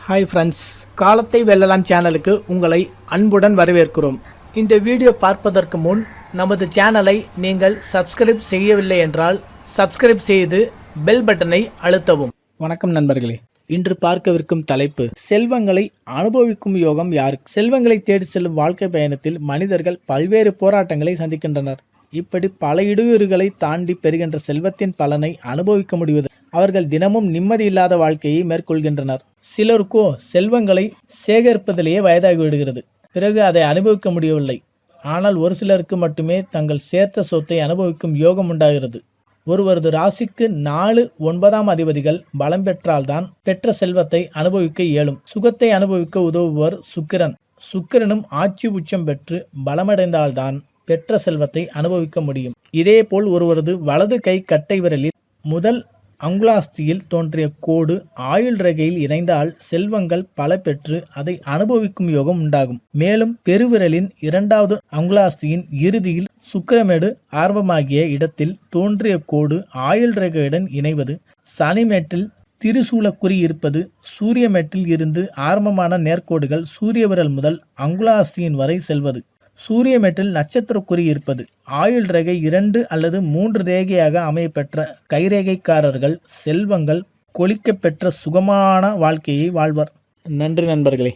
Hi friends, காலத்தை வெல்லலாம் சேனலுக்கு உங்களை அன்புடன் வரவேற்கிறோம். இந்த வீடியோ பார்ப்பதற்கு முன் நமது சேனலை நீங்கள் சப்ஸ்கிரைப் செய்யவில்லை என்றால் சப்ஸ்கிரைப் செய்து பெல் பட்டனை அழுத்தவும். வணக்கம் நண்பர்களே, இன்று பார்க்கவிருக்கும் தலைப்பு செல்வங்களை அனுபவிக்கும் யோகம் யாருக்கு? செல்வங்களை தேடி செல்லும் வாழ்க்கை பயணத்தில் மனிதர்கள் பல்வேறு போராட்டங்களை சந்திக்கின்றனர். இப்படி பல இடையூறுகளை தாண்டி பெறுகின்ற செல்வத்தின் பலனை அனுபவிக்க முடிவது அவர்கள் தினமும் நிம்மதி இல்லாத வாழ்க்கையை மேற்கொள்கின்றனர். சிலருக்கோ செல்வங்களை சேகரிப்பதிலேயே வயதாகி விடுகிறது, பிறகு அதை அனுபவிக்க முடியவில்லை. ஆனால் ஒரு சிலருக்கு மட்டுமே தங்கள் சேர்த்த சொத்தை அனுபவிக்கும் யோகம் உண்டாகிறது. ஒருவரது ராசிக்கு 4, 9ஆம் அதிபதிகள் பலம் பெற்றால்தான் பெற்ற செல்வத்தை அனுபவிக்க இயலும். சுகத்தை அனுபவிக்க உதவுவர் சுக்கிரன். சுக்கிரனும் ஆட்சி உச்சம் பெற்று பலமடைந்தால்தான் பெற்ற செல்வத்தை அனுபவிக்க முடியும். இதேபோல் ஒருவரது வலது கை கட்டை விரலில் முதல் அங்குலாஸ்தியில் தோன்றிய கோடு ஆயுள் ரேகையில் இணைந்தால் செல்வங்கள் பல பெற்று அதை அனுபவிக்கும் யோகம் உண்டாகும். மேலும் பெருவிரலின் 2வது அங்குலாஸ்தியின் இறுதியில் சுக்கிரமேடு ஆரம்பமாகிய இடத்தில் தோன்றிய கோடு ஆயுள் ரேகையுடன் இணைவது, சனிமேட்டில் திரிசூலக்குறி இருப்பது, சூரியமேட்டில் இருந்து ஆரம்பமான நேர்கோடுகள் சூரிய விரல் முதல் அங்குலாஸ்தியின் வரை செல்வது, சூரியமேட்டில் நட்சத்திர குறி இருப்பது, ஆயுள் ரேகை 2 அல்லது 3 ரேகையாக அமையப்பெற்ற கைரேகைக்காரர்கள் செல்வங்கள் கொளிக்க பெற்ற சுகமான வாழ்க்கையை வாழ்வர். நன்றி நண்பர்களே.